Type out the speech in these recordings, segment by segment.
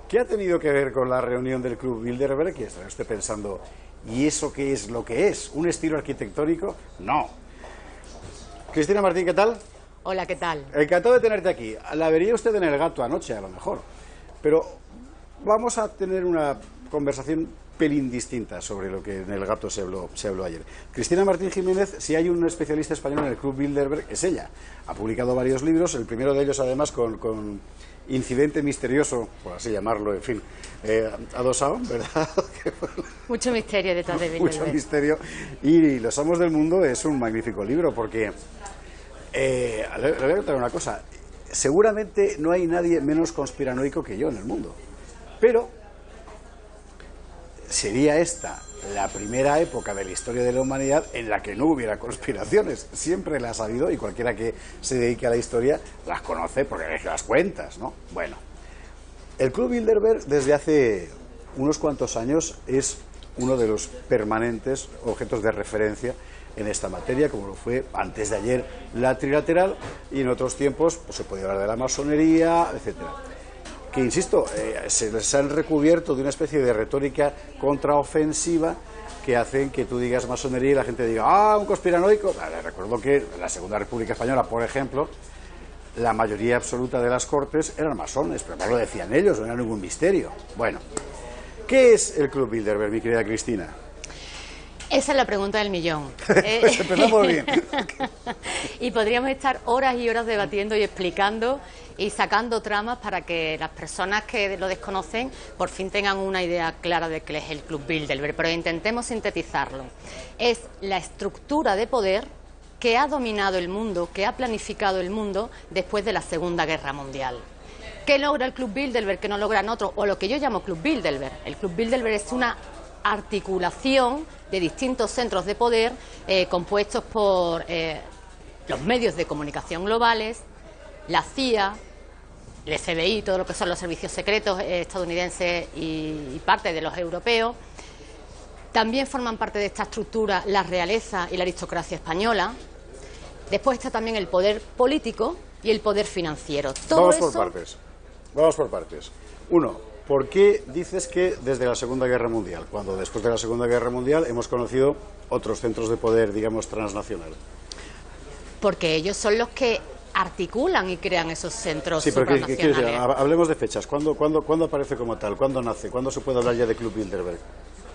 ¿Qué ha tenido que ver con la reunión del Club Bilderberg? Que está usted pensando, ¿y eso qué es lo que es? ¿Un estilo arquitectónico? No. Cristina Martín, ¿qué tal? Hola, ¿qué tal? Encantado de tenerte aquí. La vería usted en El Gato anoche, a lo mejor. Pero vamos a tener una conversación pelín distinta sobre lo que en El Gato se habló ayer. Cristina Martín Jiménez, si hay un especialista español en el Club Bilderberg, es ella. Ha publicado varios libros, el primero de ellos además con Incidente Misterioso, por así llamarlo, en fin, adosado, ¿verdad? Mucho misterio detrás de Bilderberg. Mucho misterio. Y Los Amos del Mundo es un magnífico libro porque, le voy a contar una cosa, seguramente no hay nadie menos conspiranoico que yo en el mundo, pero sería esta la primera época de la historia de la humanidad en la que no hubiera conspiraciones. Siempre las ha habido y cualquiera que se dedique a la historia las conoce porque las cuentas, ¿no? Bueno, el Club Bilderberg desde hace unos cuantos años es uno de los permanentes objetos de referencia en esta materia, como lo fue antes de ayer la trilateral, y en otros tiempos pues, se podía hablar de la masonería, etcétera. Que, insisto, se les han recubierto de una especie de retórica contraofensiva que hacen que tú digas masonería y la gente diga, ¡ah, un conspiranoico! Recuerdo que en la Segunda República Española, por ejemplo, la mayoría absoluta de las cortes eran masones, pero no lo decían ellos, no era ningún misterio. Bueno, ¿qué es el Club Bilderberg, mi querida Cristina? Esa es la pregunta del millón. Empezamos bien. Y podríamos estar horas y horas debatiendo y explicando y sacando tramas para que las personas que lo desconocen por fin tengan una idea clara de qué es el Club Bilderberg, pero intentemos sintetizarlo. Es la estructura de poder que ha dominado el mundo, que ha planificado el mundo después de la Segunda Guerra Mundial. ¿Qué logra el Club Bilderberg que no logran otros? O lo que yo llamo Club Bilderberg. El Club Bilderberg es una articulación de distintos centros de poder compuestos por los medios de comunicación globales, la CIA, el FBI, todo lo que son los servicios secretos estadounidenses y parte de los europeos. También forman parte de esta estructura la realeza y la aristocracia española. Después está también el poder político y el poder financiero. Vamos por partes. Uno, ¿por qué dices que desde la Segunda Guerra Mundial, cuando después de la Segunda Guerra Mundial hemos conocido otros centros de poder, digamos, transnacional? Porque ellos son los que articulan y crean esos centros supranacionales. Sí, pero hablemos de fechas. ¿Cuándo aparece como tal? ¿Cuándo nace? ¿Cuándo se puede hablar ya de Club Bilderberg?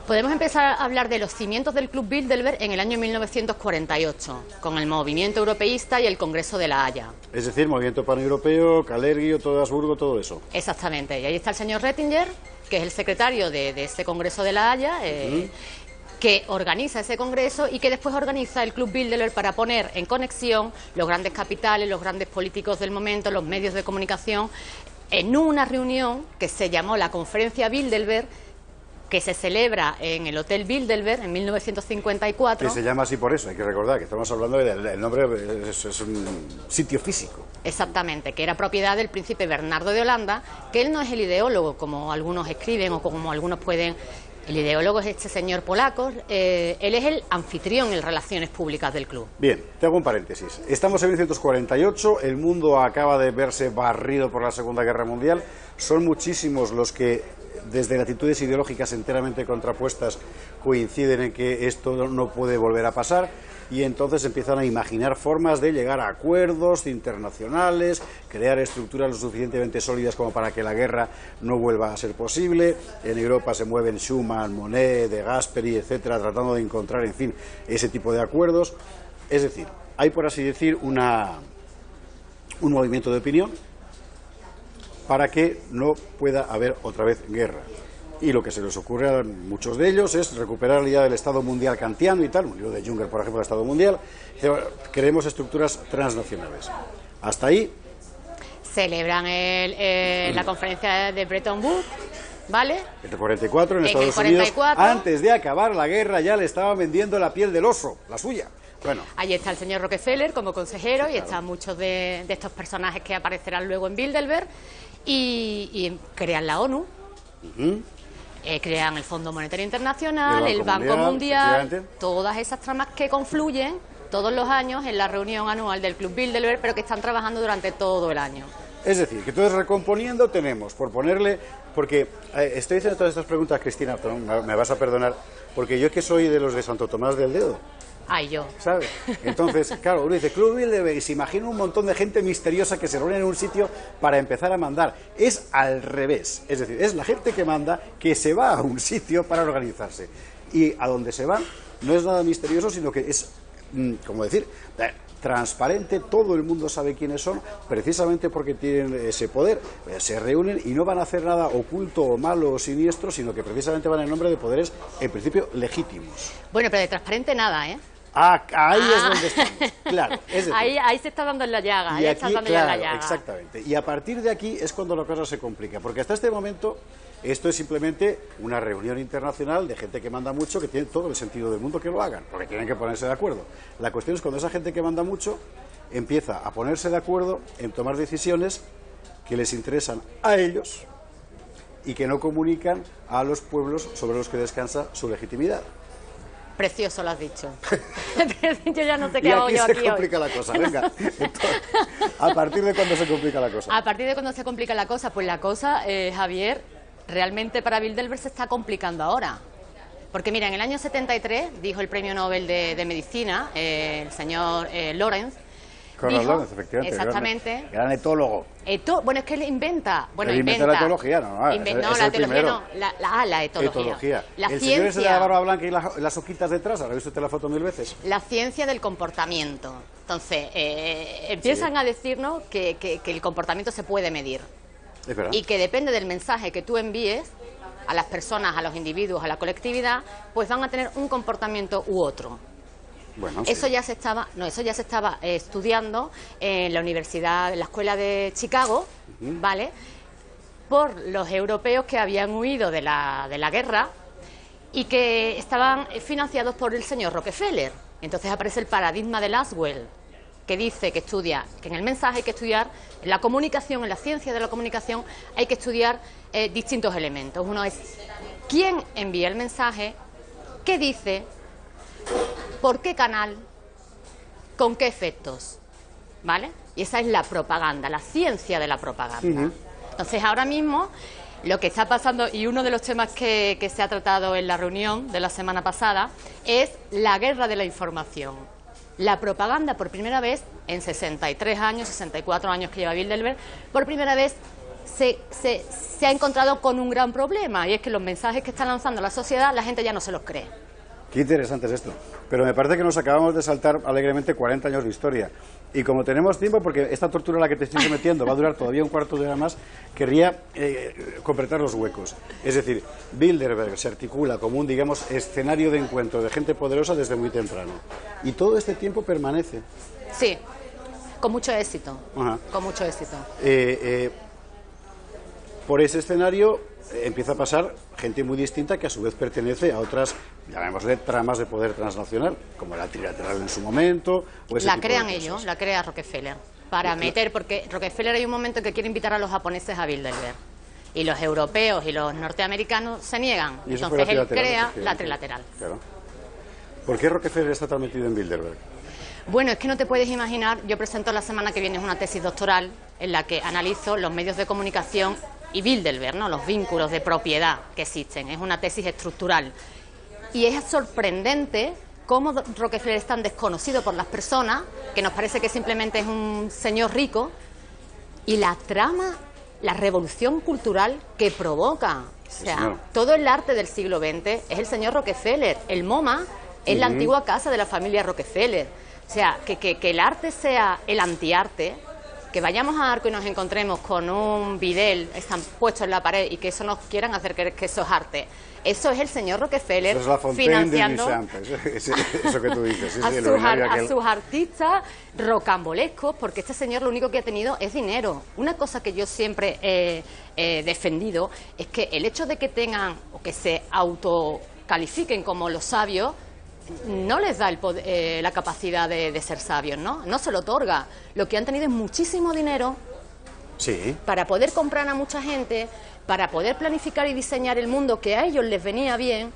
Podemos empezar a hablar de los cimientos del Club Bilderberg en el año 1948, con el movimiento europeísta y el Congreso de La Haya. Es decir, movimiento paneuropeo, Calergio, todo Habsburgo, todo eso. Exactamente. Y ahí está el señor Rettinger, que es el secretario de ese Congreso de La Haya, que organiza ese congreso y que después organiza el Club Bilderberg para poner en conexión los grandes capitales, los grandes políticos del momento, los medios de comunicación, en una reunión que se llamó la Conferencia Bilderberg, que se celebra en el Hotel Bilderberg en 1954. Que se llama así por eso, hay que recordar que estamos hablando del nombre, es un sitio físico. Exactamente, que era propiedad del príncipe Bernardo de Holanda, que él no es el ideólogo, como algunos escriben o como algunos pueden. El ideólogo es este señor polaco, él es el anfitrión en relaciones públicas del club. Bien, te hago un paréntesis. Estamos en 1948, el mundo acaba de verse barrido por la Segunda Guerra Mundial, son muchísimos los que, desde latitudes ideológicas enteramente contrapuestas, coinciden en que esto no puede volver a pasar, y entonces empiezan a imaginar formas de llegar a acuerdos internacionales, crear estructuras lo suficientemente sólidas como para que la guerra no vuelva a ser posible. En Europa se mueven Schuman, Monnet, De Gasperi, etcétera, tratando de encontrar, en fin, ese tipo de acuerdos. Es decir, hay, por así decir, un movimiento de opinión para que no pueda haber otra vez guerra. Y lo que se les ocurre a muchos de ellos es recuperar la idea del Estado mundial kantiano y tal, un libro de Junger, por ejemplo, del Estado mundial. Creemos estructuras transnacionales. Hasta ahí. Celebran la conferencia de Bretton Woods, ¿vale? En el 44, en Estados Unidos, antes de acabar la guerra, ya le estaban vendiendo la piel del oso, la suya. Bueno. Allí está el señor Rockefeller como consejero, y están muchos de estos personajes que aparecerán luego en Bilderberg, y crean la ONU. Crean el Fondo Monetario Internacional, el Banco Mundial, todas esas tramas que confluyen todos los años en la reunión anual del Club Bilderberg, pero que están trabajando durante todo el año. Es decir, que entonces recomponiendo tenemos, por ponerle, porque estoy haciendo todas estas preguntas, Cristina, me vas a perdonar, porque yo es que soy de los de Santo Tomás del Dedo. Ay, yo. ¿Sabes? Entonces, claro, uno dice, Club Bilderberg, y se imagina un montón de gente misteriosa que se reúne en un sitio para empezar a mandar. Es al revés, es decir, es la gente que manda que se va a un sitio para organizarse. Y a donde se va no es nada misterioso, sino que es, como decir, transparente, todo el mundo sabe quiénes son, precisamente porque tienen ese poder. Se reúnen y no van a hacer nada oculto o malo o siniestro, sino que precisamente van en nombre de poderes, en principio, legítimos. Bueno, pero de transparente nada, ¿eh? Ahí es donde estamos, claro. Es decir, ahí se está dando en la llaga, ahí está dando claro, en la llaga. Exactamente. Y a partir de aquí es cuando la cosa se complica, porque hasta este momento esto es simplemente una reunión internacional de gente que manda mucho, que tiene todo el sentido del mundo que lo hagan, porque tienen que ponerse de acuerdo. La cuestión es cuando esa gente que manda mucho empieza a ponerse de acuerdo en tomar decisiones que les interesan a ellos y que no comunican a los pueblos sobre los que descansa su legitimidad. Precioso lo has dicho. Yo ya no sé qué hago yo aquí hoy. Y aquí se complica la cosa, venga. Entonces, ¿a partir de cuándo se complica la cosa? A partir de cuándo se complica la cosa, pues la cosa, Javier, realmente para Bilderberg se está complicando ahora. Porque mira, en el año 73 dijo el premio Nobel de Medicina, el señor Lorenz. Conrad Lorenz, efectivamente. Exactamente. Gran etólogo. Bueno, es que él inventa. Bueno, él inventa la etología, ¿no? No, la etología no. La etología. La el ciencia. Señor ese de la barba blanca y las hojitas detrás, ¿ha visto usted la foto 1000 veces? La ciencia del comportamiento. Entonces, empiezan a decirnos que el comportamiento se puede medir. Es verdad. Y que depende del mensaje que tú envíes a las personas, a los individuos, a la colectividad, pues van a tener un comportamiento u otro. Bueno, eso ya se estaba estudiando en la universidad, en la escuela de Chicago, ¿vale? Por los europeos que habían huido de la guerra y que estaban financiados por el señor Rockefeller. Entonces aparece el paradigma de Laswell, que dice que en el mensaje hay que estudiar, en la comunicación, en la ciencia de la comunicación, hay que estudiar distintos elementos. Uno es quién envía el mensaje, qué dice, por qué canal, con qué efectos, ¿vale? Y esa es la propaganda, la ciencia de la propaganda. Entonces, ahora mismo, lo que está pasando, y uno de los temas que se ha tratado en la reunión de la semana pasada, es la guerra de la información. La propaganda, por primera vez, en 63 años, 64 años que lleva Bilderberg, por primera vez se ha encontrado con un gran problema, y es que los mensajes que está lanzando la sociedad, la gente ya no se los cree. Qué interesante es esto. Pero me parece que nos acabamos de saltar alegremente 40 años de historia. Y como tenemos tiempo, porque esta tortura a la que te estoy sometiendo va a durar todavía un cuarto de hora más, querría completar los huecos. Es decir, Bilderberg se articula como un, digamos, escenario de encuentro de gente poderosa desde muy temprano. Y todo este tiempo permanece. Sí, con mucho éxito. Ajá. Con mucho éxito. Por ese escenario empieza a pasar gente muy distinta que a su vez pertenece a otras, llamémosle, tramas de poder transnacional, como la trilateral en su momento. O ese la tipo crean de cosas. ellos, la crea Rockefeller, para meter, porque Rockefeller hay un momento que quiere invitar a los japoneses a Bilderberg, y los europeos y los norteamericanos se niegan, entonces él crea la trilateral. Claro. ¿Por qué Rockefeller está tan metido en Bilderberg? Bueno, es que no te puedes imaginar, yo presento la semana que viene una tesis doctoral en la que analizo los medios de comunicación y Bilderberg, ¿no? Los vínculos de propiedad que existen. Es una tesis estructural. Y es sorprendente cómo Rockefeller es tan desconocido por las personas, que nos parece que simplemente es un señor rico, y la trama, la revolución cultural que provoca. O sea, todo el arte del siglo XX es el señor Rockefeller. El MoMA es la antigua casa de la familia Rockefeller. O sea, que el arte sea el antiarte, que vayamos a Arco y nos encontremos con un bidel están puestos en la pared y que eso nos quieran hacer creer que eso es arte. Eso es el señor Rockefeller financiando eso que tú dices, a sus artistas rocambolescos, porque este señor lo único que ha tenido es dinero. Una cosa que yo siempre he defendido es que el hecho de que tengan o que se autocalifiquen como los sabios no les da la capacidad de ser sabios, ¿no? No se lo otorga. Lo que han tenido es muchísimo dinero para poder comprar a mucha gente, para poder planificar y diseñar el mundo que a ellos les venía bien,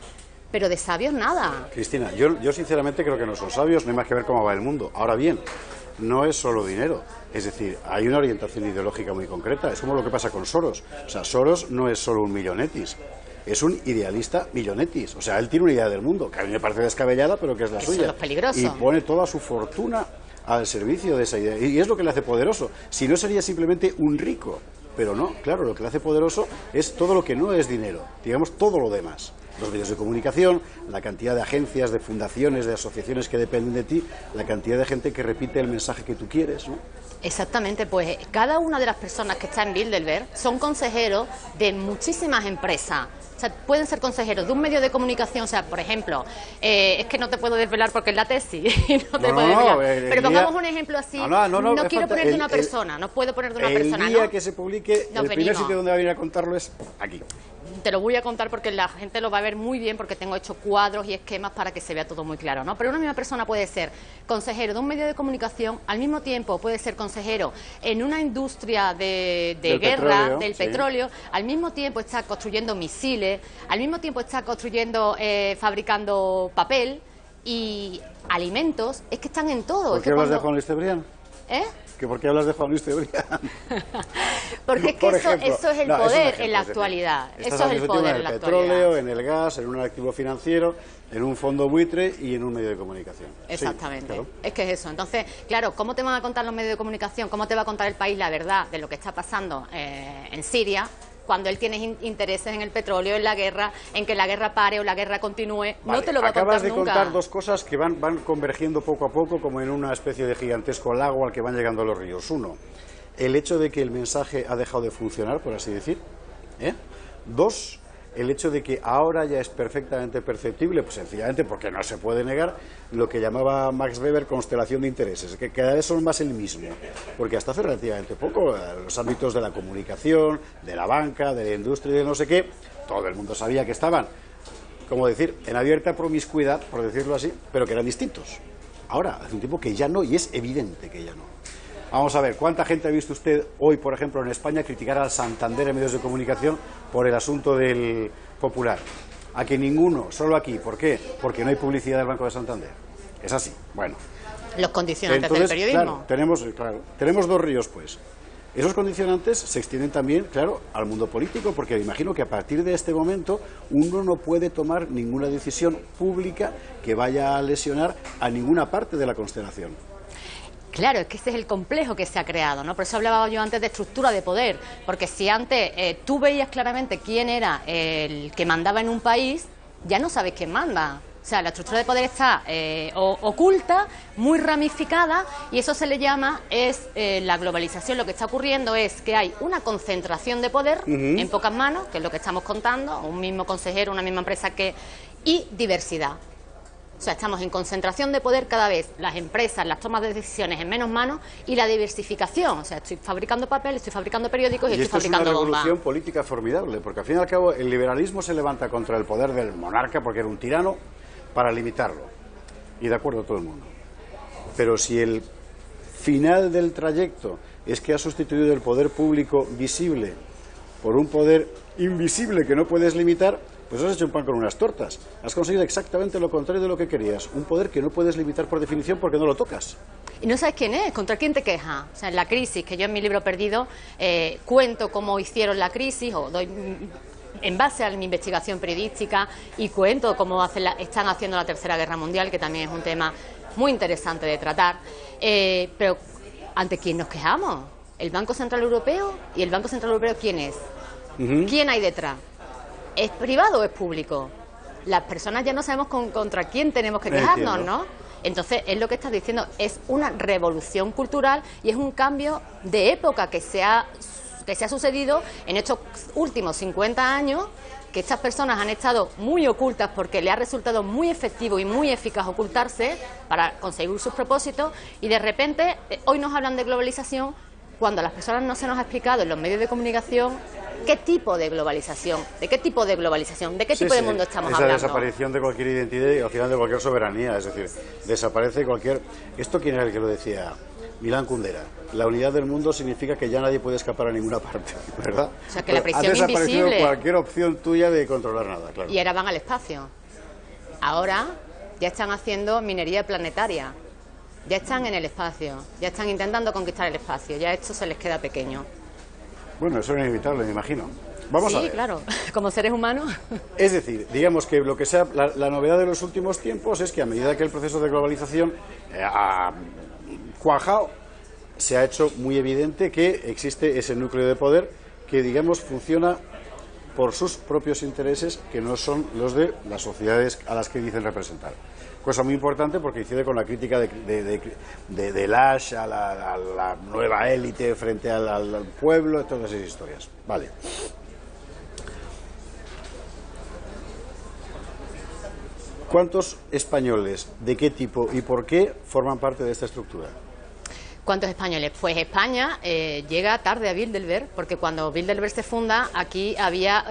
pero de sabios nada. Cristina, yo sinceramente creo que no son sabios, no hay más que ver cómo va el mundo. Ahora bien, no es solo dinero. Es decir, hay una orientación ideológica muy concreta. Es como lo que pasa con Soros. O sea, Soros no es solo un millonetis, es un idealista millonetis. O sea, él tiene una idea del mundo, que a mí me parece descabellada, pero que es la suya. Eso es peligroso. Y pone toda su fortuna al servicio de esa idea. Y es lo que le hace poderoso. Si no, sería simplemente un rico. Pero no, claro, lo que le hace poderoso es todo lo que no es dinero. Digamos, todo lo demás. Los medios de comunicación, la cantidad de agencias, de fundaciones, de asociaciones que dependen de ti, la cantidad de gente que repite el mensaje que tú quieres, ¿no? Exactamente, pues cada una de las personas que está en Bilderberg son consejeros de muchísimas empresas. O sea, pueden ser consejeros de un medio de comunicación, o sea, por ejemplo, es que no te puedo desvelar porque es la tesis, no te puedo desvelar. Pero pongamos un ejemplo así, no quiero poner de una persona, no puedo poner de una persona, El día que se publique, el primer sitio donde va a venir a contarlo es aquí. Te lo voy a contar porque la gente lo va a ver muy bien, porque tengo hecho cuadros y esquemas para que se vea todo muy claro, ¿no? Pero una misma persona puede ser consejero de un medio de comunicación, al mismo tiempo puede ser consejero en una industria de guerra, del petróleo, al mismo tiempo está construyendo misiles, al mismo tiempo está construyendo, fabricando papel y alimentos, es que están en todo. ¿Por qué hablas de Juan Luis Cebrián? ¿Por qué hablas de Juan Luis Cebrián? Porque es que eso es el poder en la actualidad. Eso es el poder en la actualidad. En el petróleo, en el gas, en un activo financiero, en un fondo buitre y en un medio de comunicación. Exactamente. Sí, claro. Es que es eso. Entonces, claro, ¿cómo te van a contar los medios de comunicación? ¿Cómo te va a contar el país la verdad de lo que está pasando en Siria? Cuando él tiene intereses en el petróleo, en la guerra, en que la guerra pare o la guerra continúe, no te lo va a contar nunca. Acabas de contar dos cosas que van convergiendo poco a poco, como en una especie de gigantesco lago al que van llegando los ríos. Uno, el hecho de que el mensaje ha dejado de funcionar, por así decir. Dos, el hecho de que ahora ya es perfectamente perceptible, pues sencillamente porque no se puede negar, lo que llamaba Max Weber constelación de intereses, que cada vez son más el mismo, porque hasta hace relativamente poco los ámbitos de la comunicación, de la banca, de la industria y de no sé qué, todo el mundo sabía que estaban, como decir, en abierta promiscuidad, por decirlo así, pero que eran distintos. Ahora, hace un tiempo que ya no, y es evidente que ya no. Vamos a ver, ¿cuánta gente ha visto usted hoy, por ejemplo, en España, criticar al Santander en medios de comunicación por el asunto del Popular? A que ninguno, solo aquí. ¿Por qué? Porque no hay publicidad del Banco de Santander. Es así. Bueno. Los condicionantes Entonces, del periodismo. Claro, tenemos dos ríos, pues. Esos condicionantes se extienden también, claro, al mundo político, porque me imagino que a partir de este momento uno no puede tomar ninguna decisión pública que vaya a lesionar a ninguna parte de la constelación. Claro, es que ese es el complejo que se ha creado, ¿no? Por eso hablaba yo antes de estructura de poder, porque si antes tú veías claramente quién era el que mandaba en un país, ya no sabes quién manda. O sea, la estructura de poder está oculta, muy ramificada, y eso se le llama la globalización. Lo que está ocurriendo es que hay una concentración de poder en pocas manos, que es lo que estamos contando, un mismo consejero, una misma empresa y diversidad. O sea, estamos en concentración de poder cada vez, las empresas, las tomas de decisiones en menos manos y la diversificación. O sea, estoy fabricando papel, estoy fabricando periódicos y estoy fabricando bombas. Es una revolución política formidable, porque al fin y al cabo el liberalismo se levanta contra el poder del monarca porque era un tirano para limitarlo. Y de acuerdo todo el mundo. Pero si el final del trayecto es que ha sustituido el poder público visible por un poder invisible que no puedes limitar, pues has hecho un pan con unas tortas. Has conseguido exactamente lo contrario de lo que querías. Un poder que no puedes limitar por definición porque no lo tocas. Y no sabes quién es, contra quién te quejas. O sea, en la crisis, que yo en mi libro Perdido cuento cómo hicieron la crisis, o doy en base a mi investigación periodística, y cuento cómo están haciendo la Tercera Guerra Mundial, que también es un tema muy interesante de tratar. Pero, ¿ante quién nos quejamos? ¿El Banco Central Europeo? ¿Y el Banco Central Europeo quién es? ¿Quién hay detrás? ¿Es privado o es público? Las personas ya no sabemos contra quién tenemos que quejarnos, ¿no? Entonces, es lo que estás diciendo, es una revolución cultural y es un cambio de época que se ha sucedido en estos últimos 50 años, que estas personas han estado muy ocultas porque le ha resultado muy efectivo y muy eficaz ocultarse para conseguir sus propósitos, y de repente hoy nos hablan de globalización cuando a las personas no se nos ha explicado en los medios de comunicación qué tipo de globalización, de qué tipo de globalización, de qué tipo de mundo estamos hablando. Es la desaparición de cualquier identidad y al final de cualquier soberanía, es decir, desaparece cualquier... ¿Esto quién era el que lo decía? Milán Kundera. La unidad del mundo significa que ya nadie puede escapar a ninguna parte, ¿verdad? O sea, que la prisión invisible... Ha desaparecido cualquier opción tuya de controlar nada, claro. Y ahora van al espacio. Ahora ya están haciendo minería planetaria. Ya están en el espacio, ya están intentando conquistar el espacio, ya esto se les queda pequeño. Bueno, eso era inevitable, me imagino. Vamos a ver. Sí, claro, como seres humanos. Es decir, digamos que lo que sea la novedad de los últimos tiempos es que a medida que el proceso de globalización ha cuajado, se ha hecho muy evidente que existe ese núcleo de poder que, digamos, funciona por sus propios intereses, que no son los de las sociedades a las que dicen representar. Cosa muy importante porque incide con la crítica de Lasch a la nueva élite frente al pueblo, todas esas historias. Vale. ¿Cuántos españoles, de qué tipo y por qué forman parte de esta estructura? ¿Cuántos españoles? Pues España llega tarde a Bilderberg, porque cuando Bilderberg se funda, aquí había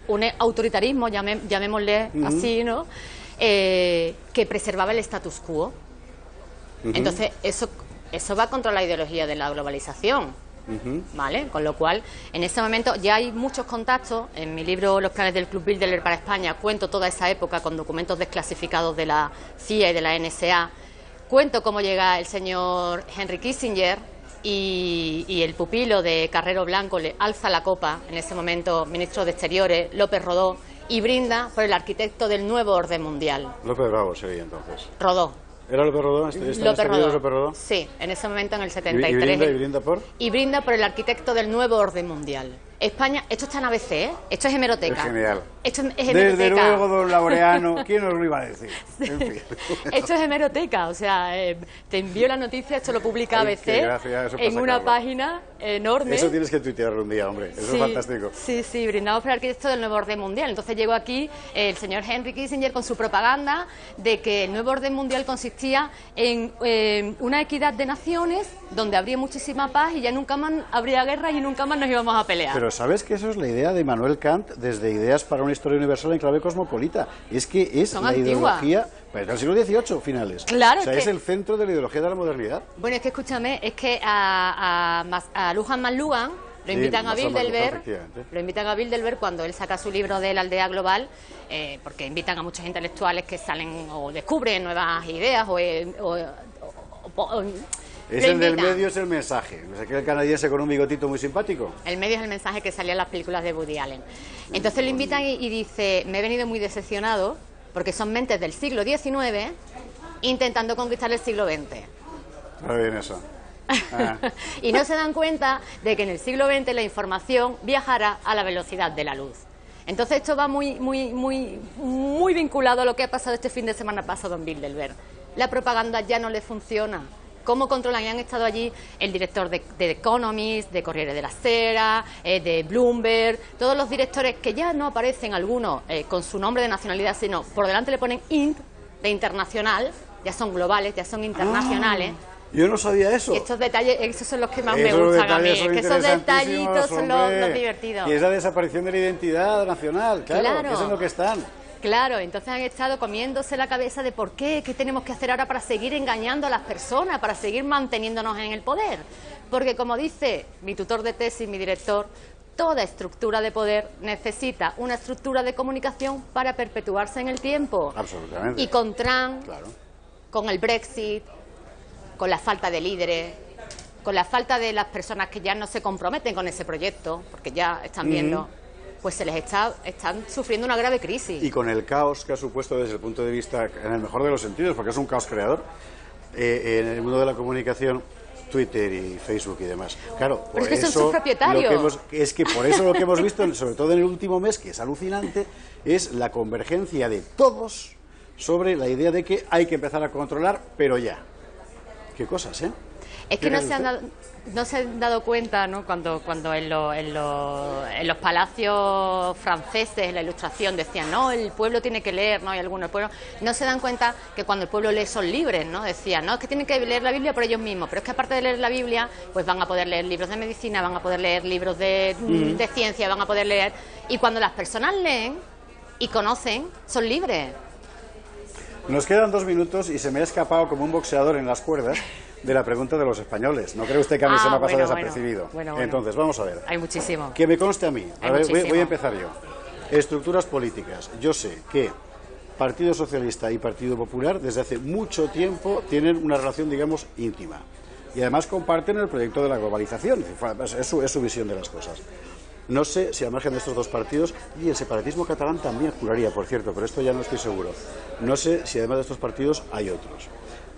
un autoritarismo, llamémosle así, ¿no? Que preservaba el status quo. Entonces, eso va contra la ideología de la globalización. ¿Vale? Con lo cual, en ese momento ya hay muchos contactos. En mi libro Los planes del Club Bilderberg para España cuento toda esa época con documentos desclasificados de la CIA y de la NSA. Cuento cómo llega el señor Henry Kissinger y el pupilo de Carrero Blanco le alza la copa, en ese momento ministro de Exteriores, López Rodó, y brinda por el arquitecto del nuevo orden mundial. López Bravo sería entonces. Rodó. ¿Era López Rodó? López Rodó. Sí, en ese momento, en el 73. ¿Y brinda por? Y brinda por el arquitecto del nuevo orden mundial. España, esto está en ABC, ¿eh? Esto es hemeroteca. Es genial. Esto es hemeroteca. Desde luego, don Laureano, ¿quién nos lo iba a decir? Sí. En fin. Esto es hemeroteca, o sea, te envío la noticia, esto lo publica ABC en una página enorme. Eso tienes que tuitearlo un día, hombre, eso sí, es fantástico. Sí, sí, brindamos por el arquitecto del nuevo orden mundial. Entonces llegó aquí el señor Henry Kissinger con su propaganda de que el nuevo orden mundial consistía en una equidad de naciones donde habría muchísima paz y ya nunca más habría guerra y nunca más nos íbamos a pelear. Pero ¿sabes que eso es la idea de Immanuel Kant desde Ideas para una historia universal en clave cosmopolita? Es que es Son la antiguas. ideología pues, del siglo XVIII, finales. Claro, o sea, es el centro de la ideología de la modernidad. Bueno, es que escúchame, es que a Lujan McLuhan lo invitan a Bilderberg, cuando él saca su libro de la aldea global, porque invitan a muchos intelectuales que salen o descubren nuevas ideas Es el del medio, es el mensaje. No sé qué, el canadiense con un bigotito muy simpático. El medio es el mensaje que salía en las películas de Woody Allen. Entonces lo invitan y dice, me he venido muy decepcionado porque son mentes del siglo XIX intentando conquistar el siglo XX. Está bien eso. Y no se dan cuenta de que en el siglo XX la información viajará a la velocidad de la luz. Entonces esto va muy vinculado a lo que ha pasado este fin de semana pasado en Bilderberg. La propaganda ya no le funciona. ¿Cómo controlan? Y han estado allí el director de The Economist, de Corriere della Sera, de Bloomberg, todos los directores que ya no aparecen algunos con su nombre de nacionalidad, sino por delante le ponen INT, de internacional, ya son globales, ya son internacionales. Yo no sabía eso. Y estos detalles, esos son los que más me gustan a mí, es que esos detallitos son los divertidos. Y es la desaparición de la identidad nacional, claro. Que es en lo que están. Claro, entonces han estado comiéndose la cabeza de por qué tenemos que hacer ahora para seguir engañando a las personas, para seguir manteniéndonos en el poder. Porque como dice mi tutor de tesis, mi director, toda estructura de poder necesita una estructura de comunicación para perpetuarse en el tiempo. Absolutamente. Y con Trump, claro, con el Brexit, con la falta de líderes, con la falta de las personas que ya no se comprometen con ese proyecto, porque ya están viendo... pues se les están sufriendo una grave crisis. Y con el caos que ha supuesto desde el punto de vista, en el mejor de los sentidos, porque es un caos creador, en el mundo de la comunicación, Twitter y Facebook y demás. Claro, por pero es que eso son sus propietarios. Es que por eso lo que hemos visto, sobre todo en el último mes, que es alucinante, es la convergencia de todos sobre la idea de que hay que empezar a controlar, pero ya. Qué cosas, ¿eh? Es que no se han dado cuenta, ¿no? Cuando en los palacios franceses, en la Ilustración, decían, no, el pueblo tiene que leer, ¿no? Y algunos pueblos no se dan cuenta que cuando el pueblo lee son libres, ¿no? Decían, no, es que tienen que leer la Biblia por ellos mismos, pero es que aparte de leer la Biblia, pues van a poder leer libros de medicina, van a poder leer libros de ciencia, van a poder leer... Y cuando las personas leen y conocen, son libres. Nos quedan 2 minutos y se me ha escapado como un boxeador en las cuerdas de la pregunta de los españoles. ¿No cree usted que a mí se me ha pasado desapercibido? Bueno. Entonces, vamos a ver. Hay muchísimo. Que me conste a mí. Voy a empezar yo. Estructuras políticas. Yo sé que Partido Socialista y Partido Popular desde hace mucho tiempo tienen una relación, digamos, íntima. Y además comparten el proyecto de la globalización, es su visión de las cosas. No sé si al margen de estos dos partidos, y el separatismo catalán también juraría, por cierto, pero esto ya no estoy seguro. No sé si además de estos partidos hay otros.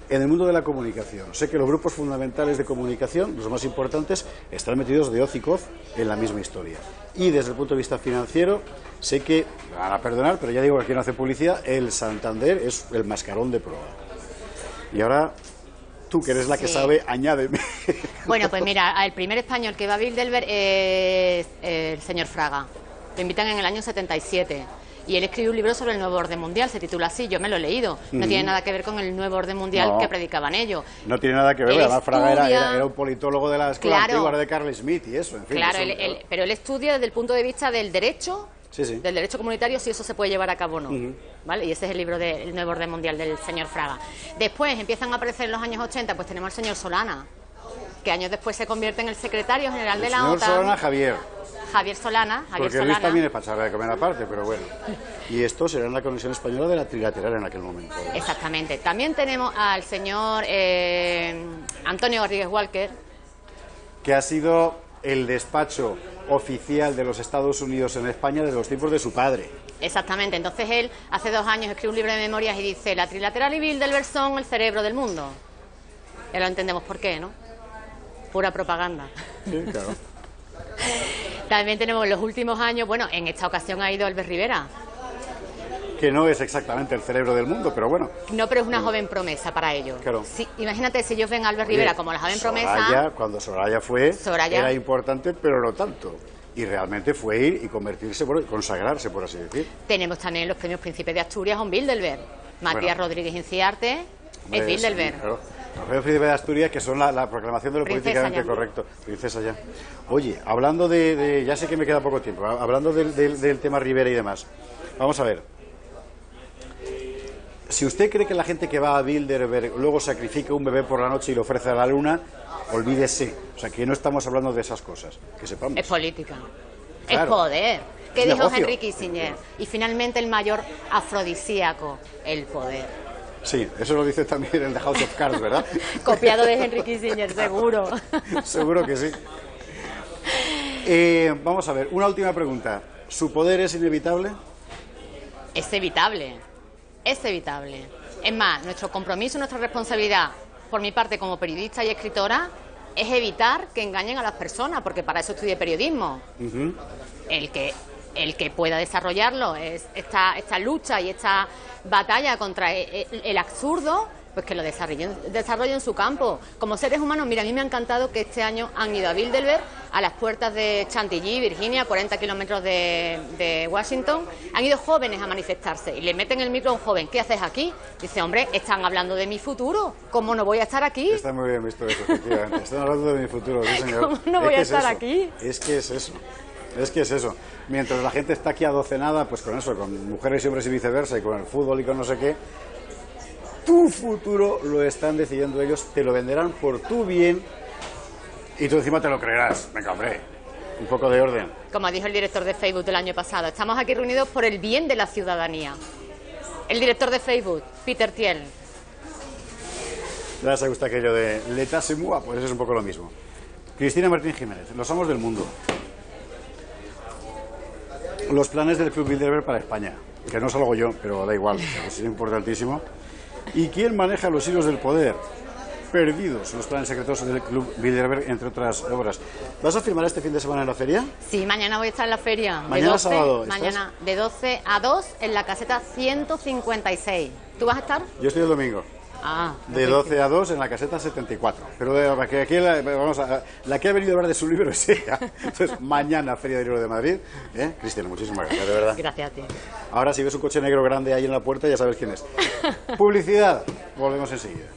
En el mundo de la comunicación, sé que los grupos fundamentales de comunicación, los más importantes, están metidos de hoz y coz en la misma historia. Y desde el punto de vista financiero, sé que, me van a perdonar, pero ya digo que aquí no hace publicidad, el Santander es el mascarón de proa. Y ahora, tú que eres la que sabe, añádeme. Bueno, pues mira, el primer español que va a Bilderberg es el señor Fraga. Lo invitan en el año 77. Y él escribió un libro sobre el nuevo orden mundial, se titula así, yo me lo he leído. No tiene nada que ver con el nuevo orden mundial que predicaban ellos. No tiene nada que ver, además Fraga era un politólogo de la escuela antigua de Carl Smith y eso, en fin. Claro, pero él estudia desde el punto de vista del derecho, del derecho comunitario, si eso se puede llevar a cabo o no. ¿Vale? Y ese es el libro del nuevo orden mundial del señor Fraga. Después empiezan a aparecer en los años 80, pues tenemos al señor Solana, que años después se convierte en el secretario general de la OTAN. Señor Solana, Javier Solana. Porque Luis también es para echarle de comer aparte, pero bueno. Y esto será en la Comisión Española de la Trilateral en aquel momento. Exactamente. También tenemos al señor Antonio Rodríguez Walker, que ha sido el despacho oficial de los Estados Unidos en España desde los tiempos de su padre. Exactamente. Entonces él, hace 2 años, escribe un libro de memorias y dice: la Trilateral y Bilderberg son el cerebro del mundo. Ya lo entendemos por qué, ¿no? Pura propaganda. Sí, claro. También tenemos en los últimos años, bueno, en esta ocasión ha ido Albert Rivera. Que no es exactamente el cerebro del mundo, pero bueno. No, pero es una joven promesa para ellos. Claro. Sí, imagínate si ellos ven a Albert Rivera como la joven promesa. Cuando Soraya fue, era importante, pero no tanto. Y realmente fue ir y convertirse, bueno, y consagrarse, por así decir. Tenemos también los premios Príncipes de Asturias con Bilderberg. Matías Rodríguez Inciarte es Bilderberg. Sí, claro. Los premios Príncipes de Asturias, que son la proclamación de lo políticamente correcto. Princesa ya. Oye, hablando ya sé que me queda poco tiempo, hablando del tema Rivera y demás. Vamos a ver. Si usted cree que la gente que va a Bilderberg luego sacrifica un bebé por la noche y lo ofrece a la luna, olvídese. O sea, que no estamos hablando de esas cosas. Que sepamos. Es política. Claro. Es poder. ¿Qué Es dijo negocio. Henry Kissinger? Y finalmente el mayor afrodisíaco, el poder. Sí, eso lo dice también el de House of Cards, ¿verdad? Copiado de Henry Kissinger, seguro. Seguro que sí. Vamos a ver, una última pregunta. ¿Su poder es inevitable? Es evitable. Es evitable. Es más, nuestro compromiso, nuestra responsabilidad, por mi parte como periodista y escritora, es evitar que engañen a las personas, porque para eso estudié periodismo. El que pueda desarrollarlo, es esta lucha y esta batalla contra el absurdo, pues que lo desarrollen en su campo. Como seres humanos, mira, a mí me ha encantado que este año han ido a Bilderberg, a las puertas de Chantilly, Virginia, 40 kilómetros de Washington. Han ido jóvenes a manifestarse y le meten el micro a un joven. ¿Qué haces aquí? Dice: hombre, están hablando de mi futuro. ¿Cómo no voy a estar aquí? Está muy bien visto eso, efectivamente. Están hablando de mi futuro, sí, señor. ¿Cómo no voy a estar aquí? Es que es eso. Es que es eso. Mientras la gente está aquí adocenada, pues con eso, con mujeres y hombres y viceversa, y con el fútbol y con no sé qué, tu futuro lo están decidiendo ellos, te lo venderán por tu bien y tú encima te lo creerás. Venga, hombre, un poco de orden. Como dijo el director de Facebook del año pasado, estamos aquí reunidos por el bien de la ciudadanía. El director de Facebook, Peter Thiel. Ya se gusta aquello de l'état c'est moi, pues es un poco lo mismo. Cristina Martín Jiménez, los amos del mundo. Los planes del Club Bilderberg para España, que no salgo yo, pero da igual, es importantísimo. ¿Y quién maneja los hilos del poder? Perdidos los planes secretos del Club Bilderberg, entre otras obras. ¿Vas a firmar este fin de semana en la feria? Sí, mañana voy a estar en la feria. Mañana sábado. Mañana de 12 a 2 en la caseta 156. ¿Tú vas a estar? Yo estoy el domingo. De 12 a 2 en la caseta 74. Pero aquí la que ha venido a hablar de su libro es ella. Entonces, mañana, Feria del Libro de Madrid. Cristina, muchísimas gracias, de verdad. Gracias a ti. Ahora, si ves un coche negro grande ahí en la puerta, ya sabes quién es. Publicidad. Volvemos enseguida.